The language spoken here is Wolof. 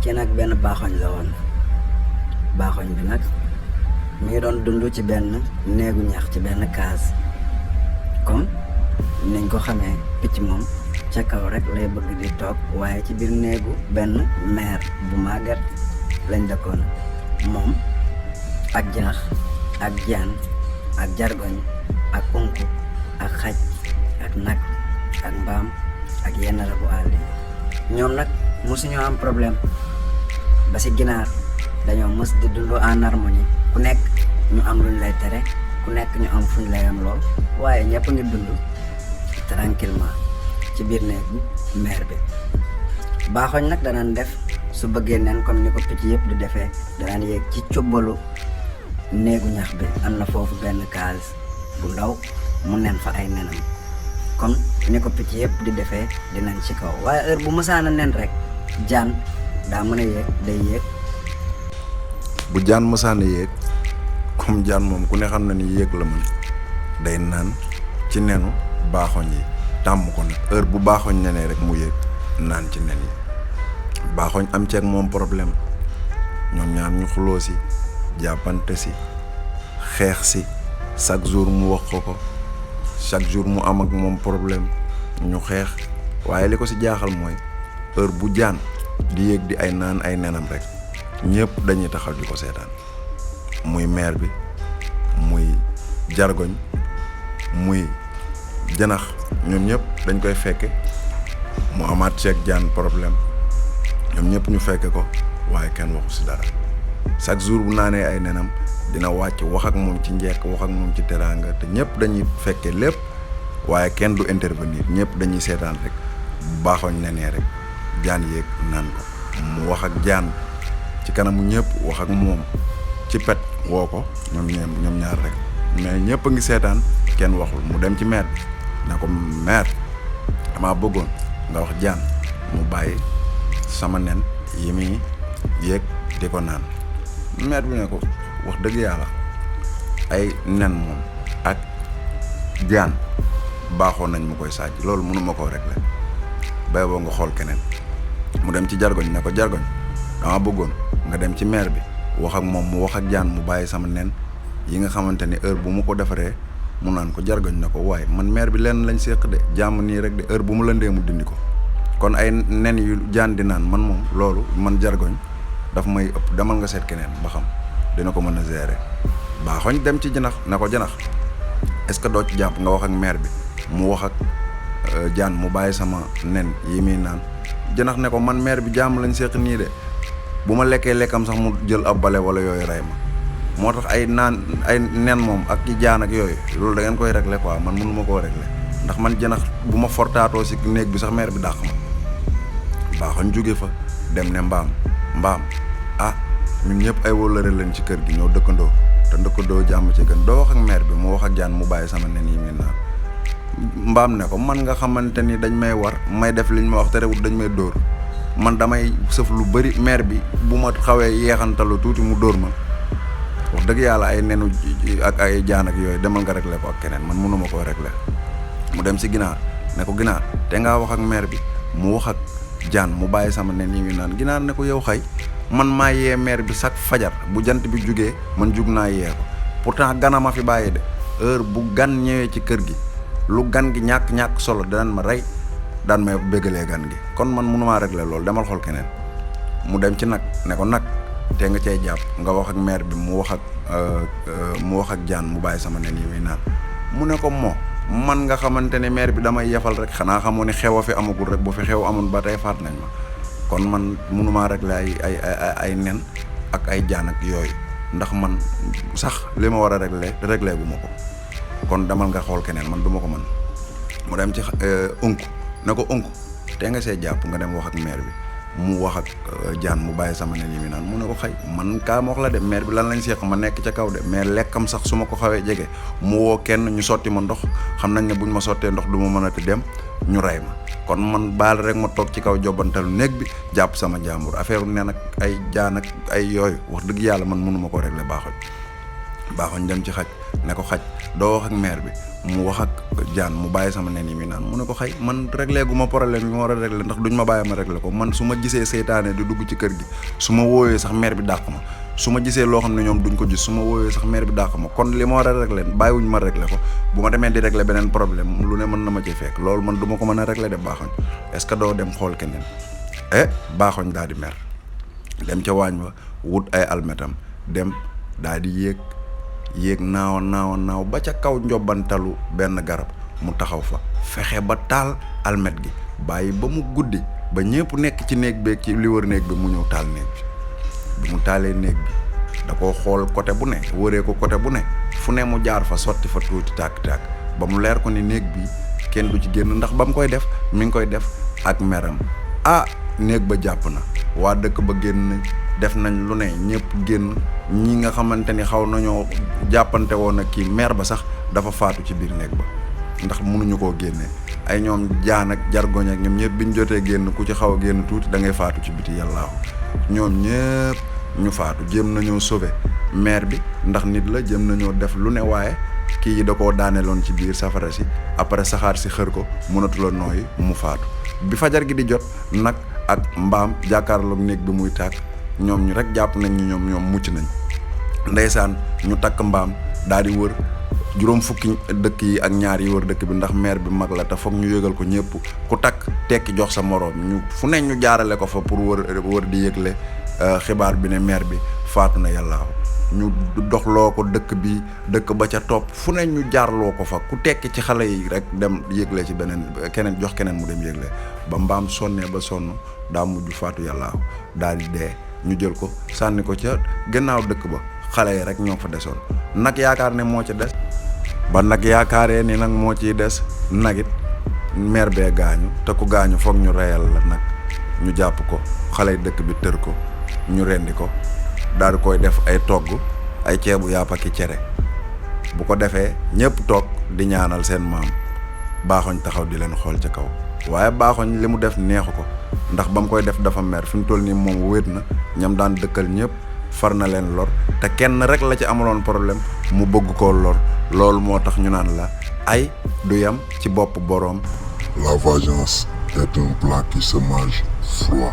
kii nag benn baaxoñ la woon baaxoñ bi nag mi ngi doon dund ci benn néegu ñax ci benn case comme niñ ko xamee picc moom ca kaw rek lay bëgg di toog waaye ci biir néegu benn meer bu màgget lañ dëkkoon moom ak jinax ak jaan ak jargoñ ak unku ak xaj ak nag ak mbaam ak yenn rabu àll yi ñoom nag mosuñoo am problème ba si ginaar dañoo mës di dund en harmonie ku nekk ñu am luñ lay tere ku nekk ñu am fuñ lay am lool waaye ñëpp ngi dund tranquillement ci biir néegu meer bi baaxoñ nag danaan def su bëggee nen comme ni ko picc yëpp di defee danaan yéeg ci cubbalu néegu ñax bi am na foofu benn case bu ndaw mu nen fa ay nenam comme ni ko picc yëpp di defee dinañ ci kaw waaye heure bu mësaana nen rek jaan daa mën a yéeg day yéeg. bu jaan mësaana yéeg comme jaan moom ku ne xam na ni yéeg la mën day naan ci nenu baaxoñ yi tàmm ko nag heure bu baaxoñ nenee rek mu yéeg naan ci nen yi baaxoñ am ceeg moom problème ñoom ñaar ñu xuloo si jàppante si xeex si chaque jour mu wax ko chaque jour mu am ak moom problème ñu xeex waaye li ko si jaaxal mooy heure bu jaan di yéeg di ay naan ay nenam rek ñëpp dañuy taxaw di ko seetaan muy meer bi muy jargoñ muy janax ñoom ñëpp dañ koy fekke mu amaat ceeg jaan problème ñoom ñëpp ñu fekke ko waaye kenn waxu si dara chaque jour bu naanee ay nenam dina wàcc wax ak moom ci njekk wax ak moom ci teraanga te ñëpp dañuy fekke lépp waaye kenn du intervenir ñëpp dañuy seetaan rek baaxoñ nenee rek jaan yéeg naan ko mu wax ak jaan ci kanamu ñëpp wax ak moom ci pet woo ko ñoom ñaar rek mais ñëpp a ngi seetaan kenn waxul mu dem ci meer bi ne ko meer dama bëggoon nga wax jaan mu bàyyi sama nen yi muy yéeg di ko naan meer bi ne ko wax dëgg yàlla ay nen moom ak jaan baaxoon nañ ma koy sàcc loolu mënuma koo régler bay boo nga xool keneen mu dem ci jargoñ ne ko jargoñ dama bëggoon nga dem ci meer bi wax ak moom mu wax ak jaan mu bàyyi sama nen yi nga xamante ni heure bu mu ko defaree mu naan ko jargoñ na ko waaye man meer bi lenn lañ séq de jàmm nii rek de heure bu mu lëndee mu dindi ko kon ay nen yu jaan di naan man moom loolu man jargoñ daf may ëpp demal nga seet keneen ba xam dina ko mën a gérer baaxoñ dem ci janax na ko janax est-ce que doo ci jàpp nga wax ak meer bi mu wax ak jaan mu bàyyi sama nen yi muy naan janax ne ko man meer bi jàmm lañ séq nii de bu ma lekkee lekkam sax mu jël ab bale wala yooyu rey ma moo tax ay naan ay nen moom ak ki jaan ak yooyu loolu da ngeen koy régler quoi man mënuma koo régler ndax man janax bu ma fortaatoo si néeg bi sax meer bi dàq ma baaxoñ jóge fa dem ne mbaam ah ñun ñëpp ay wóllëre lañ ci kër gi ñoo dëkkandoo te dëkkandoo jàmm ci gën doo wax ak meer bi mu wax ak jaan mu bàyyi sama nen yi muy naan mbaam ne ko man nga xamante ni dañ may war may def liñ ma wax te rewut dañ may dóor man damay sëf lu bëri meer bi bu ma xawee yeexantalu tuuti mu dóor ma wax dëgg yàlla ay nenu ak ay jaan ak yooyu demal nga régler ko ak keneen man mënuma koo régler mu dem si ginaar ne ko ginaar te ngaa wax ak meer bi mu wax ak jaan mu bàyyi sama nen yi muy naan ginaar ne ko yow xay man maa yee meer bi chaque fajar bu jant bi jugee man jug naa yee ko pourtant ganama fi bàyyi de heure bu gan ñëwee ci kër gi lu gan gi ñàkk solo danañ ma rey daan may béggalee gan gi kon man mënumaa régler loolu demal xool keneen mu dem ci nag ne ko nag te nga cay jàpp nga wax ak meer bi mu wax ak jaan mu bàyyi sama nen yi muy naan mu ne ko man nga xamante ne meer bi damay yefal rek xanaa xamoo ne xew a fi amagul rek bu fi xew amul ba tey faat nañ ma kon man mënumaa régler ay nen ak ay jaan ak yooyu ndax man sax li ma war a régler gu ma ko kon demal nga xool keneen man du ma ko mën mu dem ci unk ne ko unk te nga see jàpp nga dem wax ak meer bi mu wax ak jaan mu bàyyi sama nen yi mi naan mu ne ko xëy man kaa ma wax la de meer bi lan lañ seeq ma nekk ca kaw de mais lekkam sax su ma ko xawee jege mu woo kenn ñu sotti ma ndox xam nañ ne buñ ma sottee ndox du ma mën a ti dem ñu rey ma kon man baal rek ma toog ci kaw jobbantalu néeg bi jàpp sama jàmbur affaire nen ak ay jaan ak ay yooyu wax dëgg yàlla man mënuma ko régler baaxoñ baaxoñ dem ci xaj ne ko xaj doo wax ak maire bi mu wax ak jaan mu bàyyi sama nen yi mi naan mu ne ko xay man réglé gu ma problème yi ma war a réglé ndax duñ ma bàyyi ma réglé ko man su ma gisee seytaane di dugg ci kër gi su ma wooyee sax maire bi dàq ma su ma gisee loo xam ne ñoom duñ ko gis su ma wooyee sax maire bi dàq ma kon li ma war a réglé bàyyiwuñ ma réglé ko bu ma demee di réglé beneen problème lu ne mën na ma ci fekk loolu man du ma ko mën a réglé de baaxoñ est-ce que doo dem xool keneen baaxoñ daal di mer dem ca waañ wa wut ay almetam dem daal di yéeg naaw ba ca kaw njobbantalu benn garab mu taxaw fa fexe ba taal almet gi bàyyi ba mu guddi ba ñëpp nekk ci néeg beeg ci li wër néeg bi mu ñëw taal néeg bi mu taalee néeg bi da koo xool côté bu ne wëree ko côté bu ne fu ne mu jaar fa sotti fa tuuti tàkk-tàkk ba mu leer ko ni néeg bi kenn du ci génn ndax ba mu koy def mi ngi koy def ak meram néeg ba jàpp na waa dëkk ba génn def nañ lu ne ñëpp génn ñi nga xamante ni xaw nañoo jàppante woon ak kii maire ba sax dafa faatu ci biir néeg ba ndax mënuñu koo génnee ay ñoom jaan ak jargoñ ak ñoom ñëpp biñ jotee génn ku ci xaw a génn tuuti da ngay faatu ci biti yàllaahu ñoom ñëpp ñu faatu jéem nañoo sauver maire bi ndax nit la jéem nañoo def lu ne waaye kii yi da koo daaneeloon ci biir safara si après saxaar si xër ko mënatula nooyi mu faatu bi fajar gi di jot nag ak mbaam jàkkaarloog néeg bi muy tàkk ñoom ñu rek jàpp nañ ni ñoom mucc nañ ndeysaan ñu takk mbaam daal di wër juróom fukki dëkk yi ak ñaar yi wër dëkk bi ndax maire bi mag la te foog ñu yëgal ko ñëpp ku takk tekki jox sa moroom ñu fu ne ñu jaarale ko fa pour wër di yëgle xibaar bi ne maire bi faatu na yàllaaw ñu doxloo ko dëkk ba ca topp fu ne ñu jaarloo ko fa ku tekki ci xale yi rek dem yëgle ci beneen keneen jox keneen mu dem yëgle ba mbaam sonnee ba sonn daa mujj faatu yàllaaw daal di dee ñu jël ko sànni ko ca gannaaw dëkk ba xale yi rek ñoo fa desoon nag yaakaar ne moo ca des ba nag yaakaaree ni nag moo ciy des nagit maire bee gaañu te ku gaañu foog ñu reyal la nag ñu jàpp ko xale yi dëkk bi tër ko ñu rendi ko daal di koy def ay togg ay ceebu yàpp ak cere bu ko defee ñëpp toog di ñaanal seen maam baaxoñ taxaw di leen xool ca kaw waaye baaxoñ li mu def neexu ko ndax ba mu koy def dafa mer fi mu toll nii moom wéet na ñam daan dëkkal ñëpp far na leen lor te kenn rek la ci amaloon problème mu bëgg koo lor loolu moo tax ñu naan la ay du yam ci bopp boroom. La vengeance est un plat qui se mange froid.